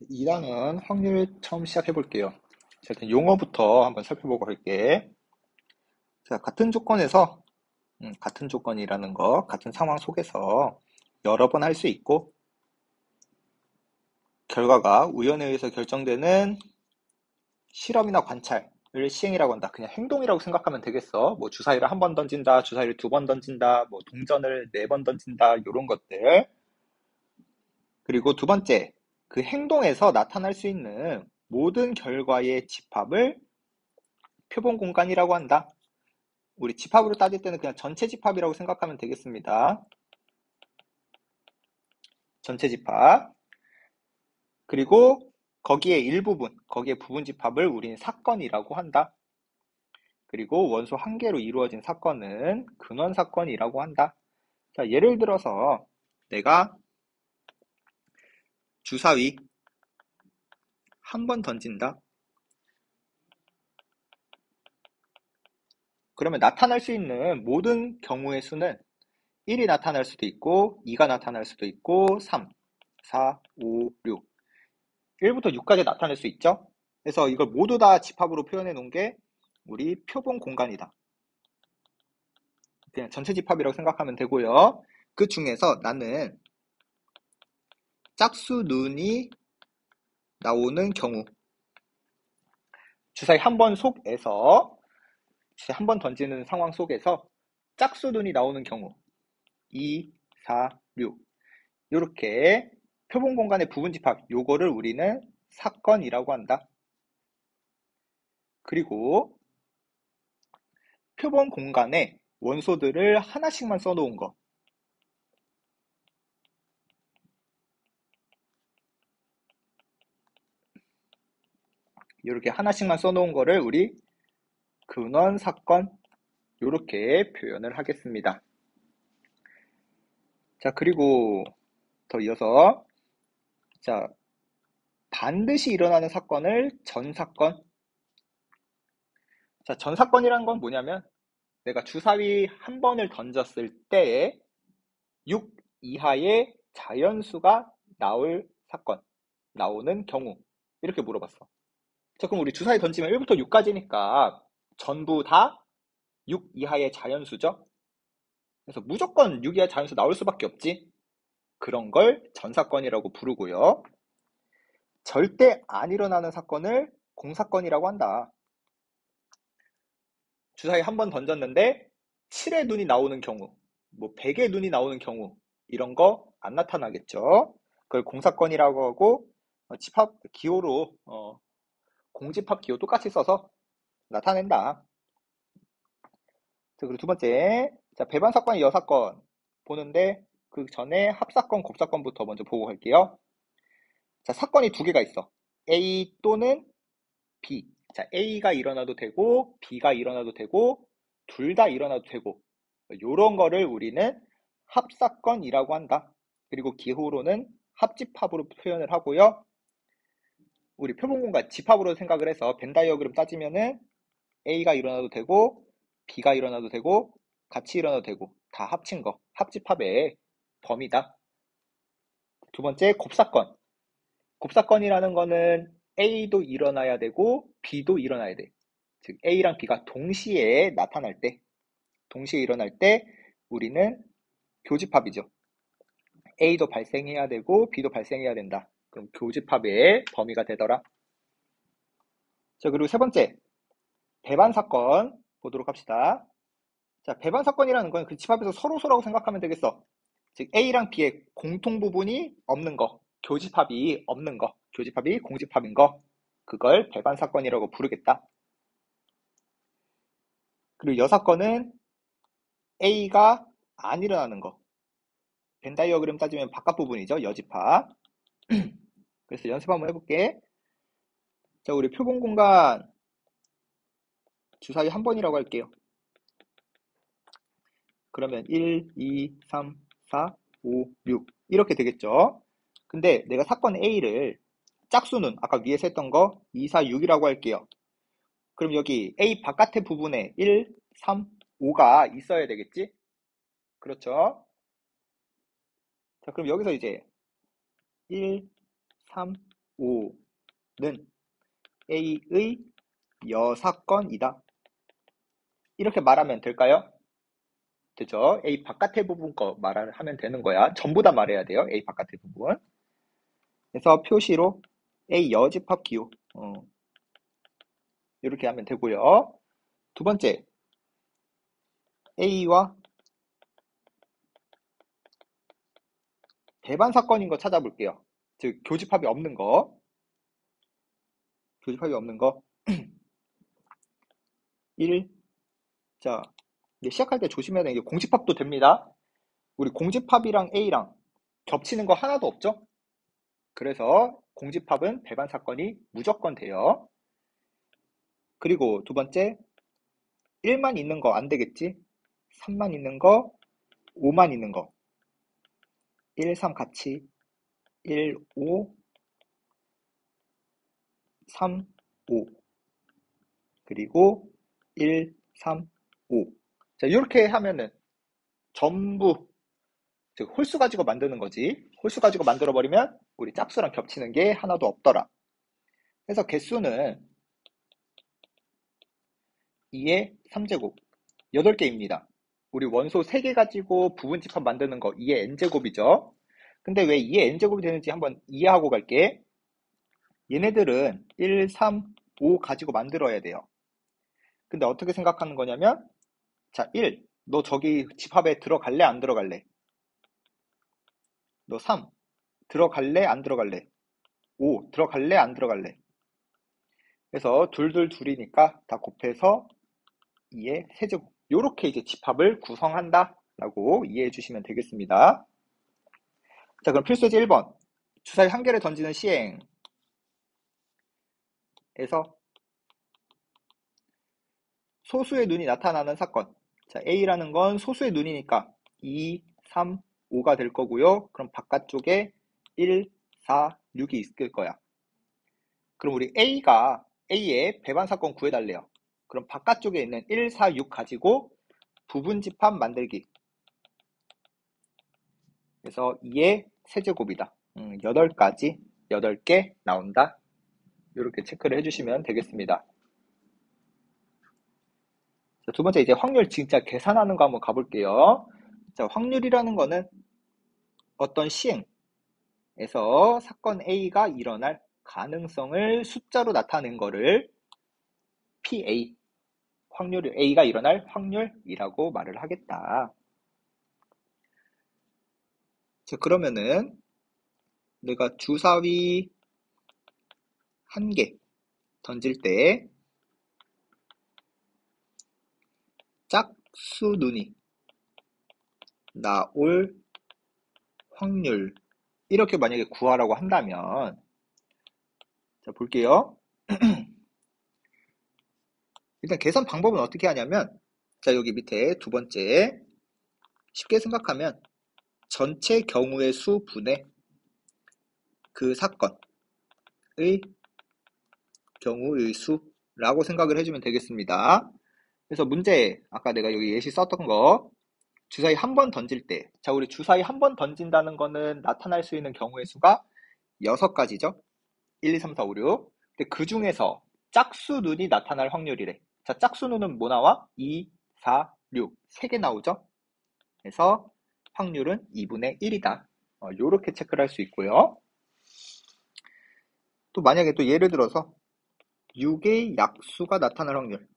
2단은 확률 처음 시작해 볼게요. 자, 일단 용어부터 한번 살펴보고 할게. 자, 같은 조건에서, 같은 조건이라는 거, 같은 상황 속에서 여러 번 할 수 있고, 결과가 우연에 의해서 결정되는 실험이나 관찰을 시행이라고 한다. 그냥 행동이라고 생각하면 되겠어. 뭐 주사위를 한 번 던진다, 주사위를 두 번 던진다, 뭐 동전을 네 번 던진다, 이런 것들. 그리고 두 번째, 그 행동에서 나타날 수 있는 모든 결과의 집합을 표본 공간이라고 한다. 우리 집합으로 따질 때는 그냥 전체 집합이라고 생각하면 되겠습니다. 전체 집합. 그리고 거기에 일부분, 거기에 부분 집합을 우리는 사건이라고 한다. 그리고 원소 한 개로 이루어진 사건은 근원 사건이라고 한다. 자, 예를 들어서 내가 주사위 한 번 던진다. 그러면 나타날 수 있는 모든 경우의 수는 1이 나타날 수도 있고 2가 나타날 수도 있고 3, 4, 5, 6 1부터 6까지 나타낼 수 있죠. 그래서 이걸 모두 다 집합으로 표현해 놓은 게 우리 표본 공간이다. 그냥 전체 집합이라고 생각하면 되고요. 그 중에서 나는 짝수 눈이 나오는 경우, 주사위 한 번 속에서 한 번 던지는 상황 속에서 짝수 눈이 나오는 경우 2, 4, 6 이렇게 표본 공간의 부분 집합, 요거를 우리는 사건이라고 한다. 그리고 표본 공간에 원소들을 하나씩만 써놓은 거, 이렇게 하나씩만 써놓은 거를 우리 근원 사건 이렇게 표현을 하겠습니다. 자, 그리고 더 이어서 자, 반드시 일어나는 사건을 전사건. 자, 전사건이란 건 뭐냐면 내가 주사위 한 번을 던졌을 때에 6 이하의 자연수가 나올 사건, 나오는 경우 이렇게 물어봤어. 자, 그럼 우리 주사위 던지면 1부터 6까지니까 전부 다 6 이하의 자연수죠? 그래서 무조건 6 이하의 자연수 나올 수밖에 없지. 그런 걸 전사건이라고 부르고요. 절대 안 일어나는 사건을 공사건이라고 한다. 주사위 한 번 던졌는데 7의 눈이 나오는 경우, 뭐 100의 눈이 나오는 경우 이런 거 안 나타나겠죠. 그걸 공사건이라고 하고 집합 기호로 공집합 기호 똑같이 써서 나타낸다. 자, 그리고 두 번째, 자, 배반 사건이 여사건 보는데 그 전에 합사건, 곱사건부터 먼저 보고 갈게요. 자, 사건이 두 개가 있어. A 또는 B. 자, A가 일어나도 되고 B가 일어나도 되고 둘 다 일어나도 되고 요런 거를 우리는 합사건이라고 한다. 그리고 기호로는 합집합으로 표현을 하고요. 우리 표본공간 집합으로 생각을 해서 벤 다이어그램 따지면은 A가 일어나도 되고 B가 일어나도 되고 같이 일어나도 되고 다 합친 거 합집합의 범위다. 두 번째 곱사건. 곱사건이라는 거는 A도 일어나야 되고 B도 일어나야 돼. 즉 A랑 B가 동시에 나타날 때, 동시에 일어날 때 우리는 교집합이죠. A도 발생해야 되고 B도 발생해야 된다. 그럼 교집합의 범위가 되더라. 자, 그리고 세 번째 배반 사건 보도록 합시다. 자, 배반 사건이라는 건 그 집합에서 서로서라고 생각하면 되겠어. 즉 A랑 B의 공통 부분이 없는 거, 교집합이 없는 거, 교집합이 공집합인 거, 그걸 배반 사건이라고 부르겠다. 그리고 여사건은 A가 안 일어나는 거. 벤 다이어그램 따지면 바깥 부분이죠. 여집합. 그래서 연습 한번 해볼게. 자, 우리 표본 공간 주사위 한 번이라고 할게요. 그러면 1, 2, 3, 4, 5, 6 이렇게 되겠죠. 근데 내가 사건 A를 짝수는 아까 위에서 했던 거 2, 4, 6이라고 할게요. 그럼 여기 A 바깥의 부분에 1, 3, 5가 있어야 되겠지? 그렇죠? 자, 그럼 여기서 이제 1, 3, 5는 A의 여사건이다. 이렇게 말하면 될까요? 되죠? A 바깥의 부분 거 말을 하면 되는 거야. 전부 다 말해야 돼요. A 바깥의 부분. 그래서 표시로 A 여집합 기호. 이렇게 하면 되고요. 두 번째, A와 배반 사건인 거 찾아볼게요. 즉, 교집합이 없는 거. 교집합이 없는 거. 1. 자, 이제 시작할 때 조심해야 되는 게 공집합도 됩니다. 우리 공집합이랑 A랑 겹치는 거 하나도 없죠? 그래서 공집합은 배반 사건이 무조건 돼요. 그리고 두 번째, 1만 있는 거 안 되겠지? 3만 있는 거, 5만 있는 거. 1, 3 같이 1, 5, 3, 5. 그리고 1, 3, 5. 자, 이렇게 하면은 전부 즉 홀수 가지고 만드는 거지. 홀수 가지고 만들어 버리면 우리 짝수랑 겹치는 게 하나도 없더라. 그래서 개수는 2의 3제곱 8개입니다. 우리 원소 3개 가지고 부분집합 만드는 거 2의 n제곱이죠. 근데 왜 2의 n제곱이 되는지 한번 이해하고 갈게. 얘네들은 1, 3, 5 가지고 만들어야 돼요. 근데 어떻게 생각하는 거냐면 자, 1. 너 저기 집합에 들어갈래? 안 들어갈래? 너 3. 들어갈래? 안 들어갈래? 5. 들어갈래? 안 들어갈래? 그래서 둘이니까 다 곱해서 2의 세제곱. 요렇게 이제 집합을 구성한다 라고 이해해 주시면 되겠습니다. 자, 그럼 필수제 1번. 주사위 한 개를 던지는 시행에서 소수의 눈이 나타나는 사건. 자, A라는 건 소수의 눈이니까 2, 3, 5가 될 거고요. 그럼 바깥쪽에 1, 4, 6이 있을 거야. 그럼 우리 A의 배반 사건 구해달래요. 그럼 바깥쪽에 있는 1, 4, 6 가지고 부분집합 만들기. 그래서 2의 세제곱이다. 8가지, 8개 나온다. 이렇게 체크를 해주시면 되겠습니다. 자, 두 번째 이제 확률 진짜 계산하는 거 한번 가볼게요. 자, 확률이라는 거는 어떤 시행에서 사건 A가 일어날 가능성을 숫자로 나타낸 거를 PA, 확률 A가 일어날 확률이라고 말을 하겠다. 자, 그러면은 내가 주사위 한 개 던질 때 짝수 눈이 나올 확률 이렇게 만약에 구하라고 한다면 자 볼게요. 일단 계산 방법은 어떻게 하냐면 자 여기 밑에 두 번째 쉽게 생각하면 전체 경우의 수 분의 그 사건의 경우의 수라고 생각을 해주면 되겠습니다. 그래서 문제 아까 내가 여기 예시 썼던 거 주사위 한 번 던질 때 자 우리 주사위 한 번 던진다는 거는 나타날 수 있는 경우의 수가 6가지죠. 1, 2, 3, 4, 5, 6. 근데 그 중에서 짝수 눈이 나타날 확률이래. 자, 짝수 눈은 뭐 나와? 2, 4, 6. 3개 나오죠? 그래서 확률은 2분의 1이다. 요렇게 체크를 할 수 있고요. 또 만약에 또 예를 들어서 6의 약수가 나타날 확률.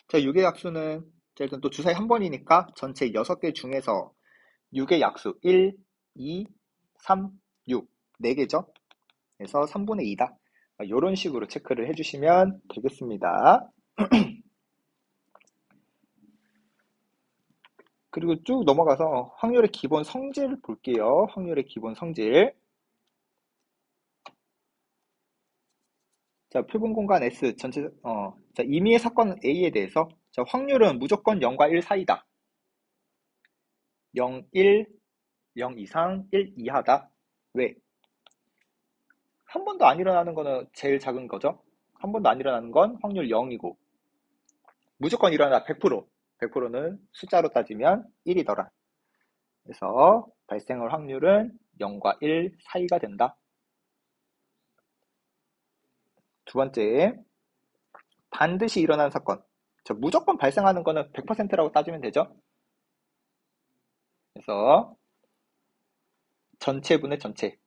자, 6의 약수는 일단 또 주사위 한 번이니까 전체 6개 중에서 6의 약수 1, 2, 3, 6. 4개죠? 그래서 3분의 2다. 이런 식으로 체크를 해주시면 되겠습니다. 그리고 쭉 넘어가서 확률의 기본 성질 볼게요. 확률의 기본 성질. 자, 표본 공간 S 전체, 자, 임의의 사건 A에 대해서 자, 확률은 무조건 0과 1 사이다. 0, 1, 0 이상, 1 이하다. 왜? 한 번도 안 일어나는 거는 제일 작은 거죠. 한 번도 안 일어나는 건 확률 0이고 무조건 일어나 100%. 100%는 숫자로 따지면 1이더라. 그래서 발생할 확률은 0과 1 사이가 된다. 두 번째, 반드시 일어나는 사건. 무조건 발생하는 거는 100%라고 따지면 되죠. 그래서 전체분의 전체,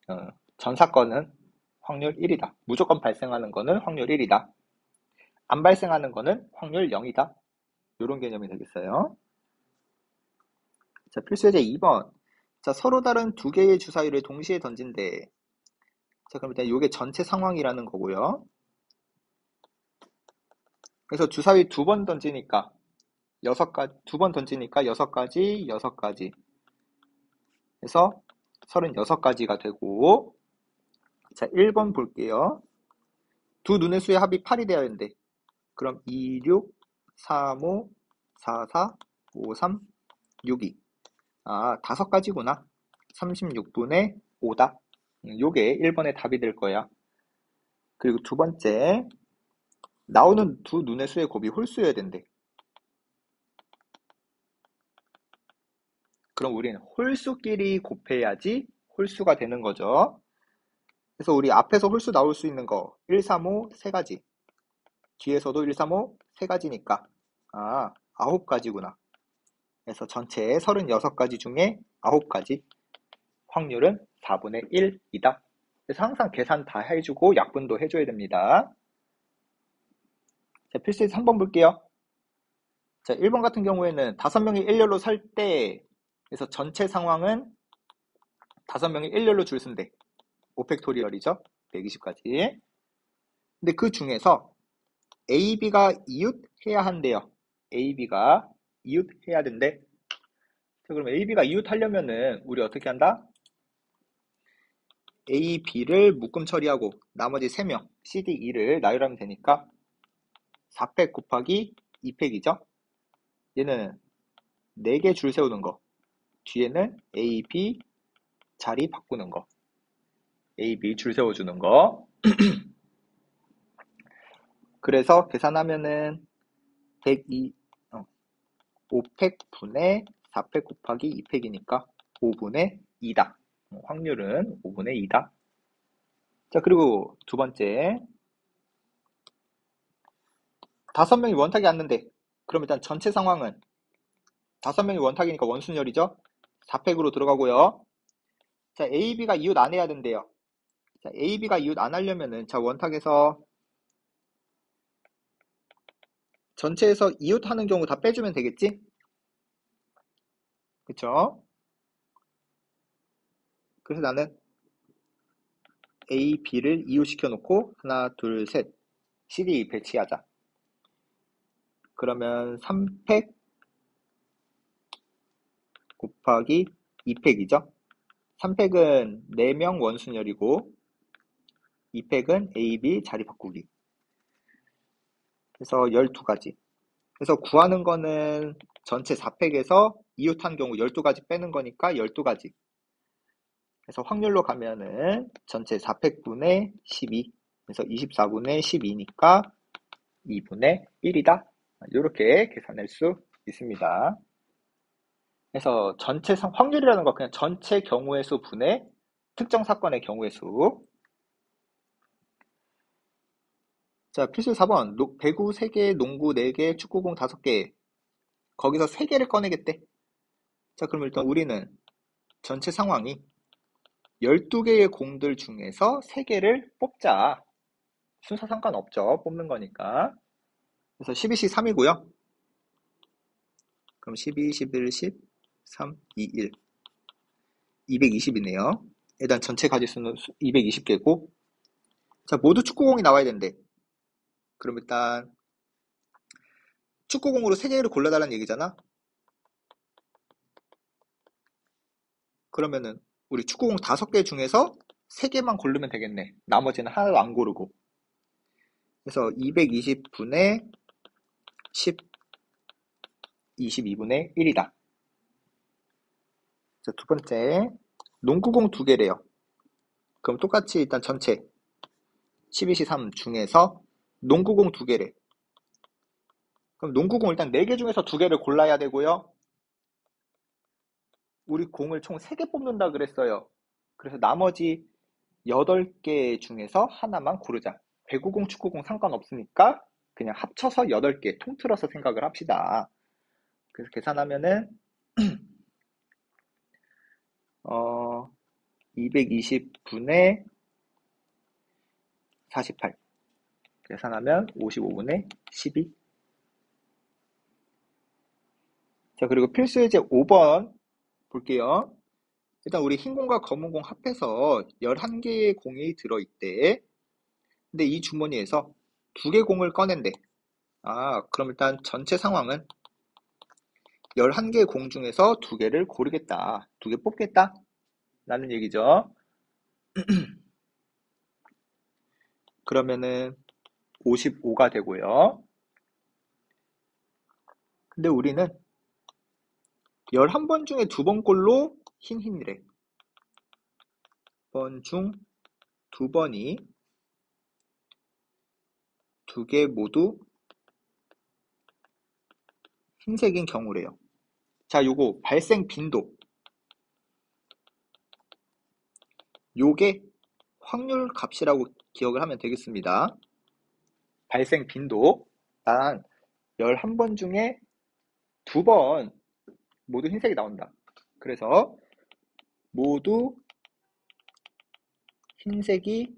전 사건은 확률 1이다. 무조건 발생하는 거는 확률 1이다. 안 발생하는 거는 확률 0이다. 이런 개념이 되겠어요. 자, 필수 예제 2번. 자, 서로 다른 두 개의 주사위를 동시에 던진대. 자, 그럼 일단 이게 전체 상황이라는 거고요. 그래서 주사위 두 번 던지니까 6가지, 두 번 던지니까 6가지, 6가지. 그래서 36가지가 되고, 자, 1번 볼게요. 두 눈의 수의 합이 8이 되어야 되는데, 그럼 2, 6, 3, 5, 4, 4, 5, 3, 6, 2. 아, 5가지구나. 36분의 5다. 요게 1번의 답이 될 거야. 그리고 두 번째, 나오는 두 눈의 수의 곱이 홀수여야 된대. 그럼 우리는 홀수끼리 곱해야지 홀수가 되는 거죠. 그래서 우리 앞에서 홀수 나올 수 있는 거 1, 3, 5, 3가지. 뒤에서도 1, 3, 5, 3가지니까 9가지구나. 그래서 전체 36가지 중에 9가지. 확률은 4분의 1이다. 그래서 항상 계산 다 해주고 약분도 해줘야 됩니다. 자, 필수에서 3번 볼게요. 자, 1번 같은 경우에는 5명이 일렬로 설 때, 그래서 전체 상황은 5명이 일렬로 줄 쓴대. 5팩토리얼이죠. 120까지. 근데 그 중에서 A, B가 이웃해야 한대요. A, B가 이웃해야 된대. 자, 그럼 A, B가 이웃하려면은 우리 어떻게 한다? A, B를 묶음 처리하고 나머지 3명, C, D, E를 나열하면 되니까 4팩 곱하기 2팩이죠. 얘는 4개 줄 세우는 거. 뒤에는 A, B 자리 바꾸는 거. A, B 줄 세워주는 거. 그래서 계산하면은 102, 5팩 분의 4팩 곱하기 2팩이니까 5분의 2다. 확률은 5분의 2다. 자, 그리고 두 번째. 5명이 원탁이 왔는데, 그럼 일단 전체 상황은 5명이 원탁이니까 원순열이죠? 4팩으로 들어가고요. 자, A, B가 이웃 안 해야 된대요. 자, A, B가 이웃 안 하려면은, 자, 원탁에서 전체에서 이웃 하는 경우 다 빼주면 되겠지? 그쵸? 그래서 나는 A, B를 이웃시켜 놓고, 하나, 둘, 셋. CD 배치하자. 그러면 3팩 곱하기 2팩이죠? 3팩은 4명 원순열이고, 2팩은 A, B 자리 바꾸기. 그래서 12가지. 그래서 구하는 거는 전체 4팩에서 이웃한 경우 12가지 빼는 거니까 12가지. 그래서 확률로 가면은 전체 4팩분의 12. 그래서 24분의 12니까 2분의 1이다. 이렇게 계산할 수 있습니다. 그래서 전체 확률이라는 거 그냥 전체 경우의 수 분의 특정 사건의 경우의 수. 자, 필수 4번. 배구 3개, 농구 4개, 축구공 5개. 거기서 3개를 꺼내겠대. 자, 그럼 일단 우리는 전체 상황이 12개의 공들 중에서 3개를 뽑자. 순서 상관없죠. 뽑는 거니까. 그래서 12시 3이고요. 그럼 12, 11, 10, 3, 2, 1. 220이네요. 일단 전체 가지수는 220개고. 자, 모두 축구공이 나와야 된대. 그럼 일단 축구공으로 3개를 골라달라는 얘기잖아. 그러면은 우리 축구공 5개 중에서 3개만 고르면 되겠네. 나머지는 하나도 안 고르고. 그래서 220분의 10, 22분의 1이다. 자, 두 번째. 농구공 2개래요. 그럼 똑같이 일단 전체 12시 3 중에서 농구공 2개래. 그럼 농구공 일단 4개 중에서 2개를 골라야 되고요. 우리 공을 총 3개 뽑는다 그랬어요. 그래서 나머지 8개 중에서 하나만 고르자. 배구공, 축구공 상관없으니까 그냥 합쳐서 8개 통틀어서 생각을 합시다. 그래서 계산하면은 220분의 48 계산하면 55분의 12. 자, 그리고 필수 예제 5번 볼게요. 일단 우리 흰 공과 검은 공 합해서 11개의 공이 들어있대. 근데 이 주머니에서 2개 공을 꺼낸대. 그럼 일단 전체 상황은 11개 공 중에서 2개를 고르겠다. 2개 뽑겠다. 라는 얘기죠. 그러면은 55가 되고요. 근데 우리는 11번 중에 2번 꼴로 흰이래. 1번 중 2번이 2개 모두 흰색인 경우래요. 자, 요거 발생 빈도. 요게 확률 값이라고 기억을 하면 되겠습니다. 발생 빈도. 단 11번 중에 2번 모두 흰색이 나온다. 그래서 모두 흰색이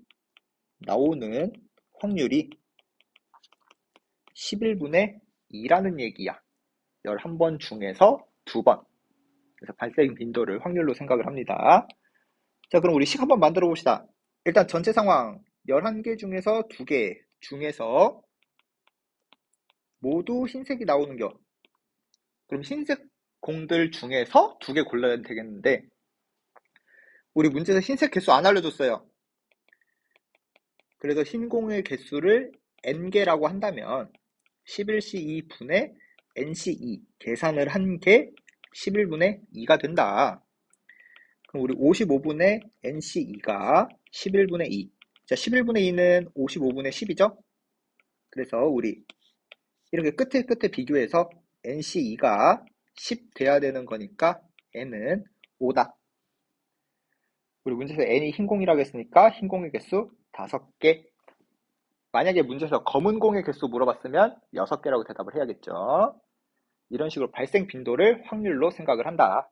나오는 확률이 11분의 2라는 얘기야. 11번 중에서 2번. 그래서 발생 빈도를 확률로 생각을 합니다. 자, 그럼 우리 식 한번 만들어 봅시다. 일단 전체 상황 11개 중에서 2개 중에서 모두 흰색이 나오는겨. 그럼 흰색 공들 중에서 2개 골라야 되겠는데 우리 문제에서 흰색 개수 안 알려줬어요. 그래서 흰 공의 개수를 n개라고 한다면 11C2분의 NC2 계산을 한 게 11분의 2가 된다. 그럼 우리 55분의 NC2가 11분의 2. 자, 11분의 2는 55분의 10이죠? 그래서 우리 이렇게 끝에 비교해서 NC2가 10 돼야 되는 거니까 N은 5다. 우리 문제에서 N이 흰공이라고 했으니까 흰공의 개수 5개. 만약에 문제에서 검은 공의 개수 물어봤으면 6개라고 대답을 해야겠죠. 이런 식으로 발생 빈도를 확률로 생각을 한다.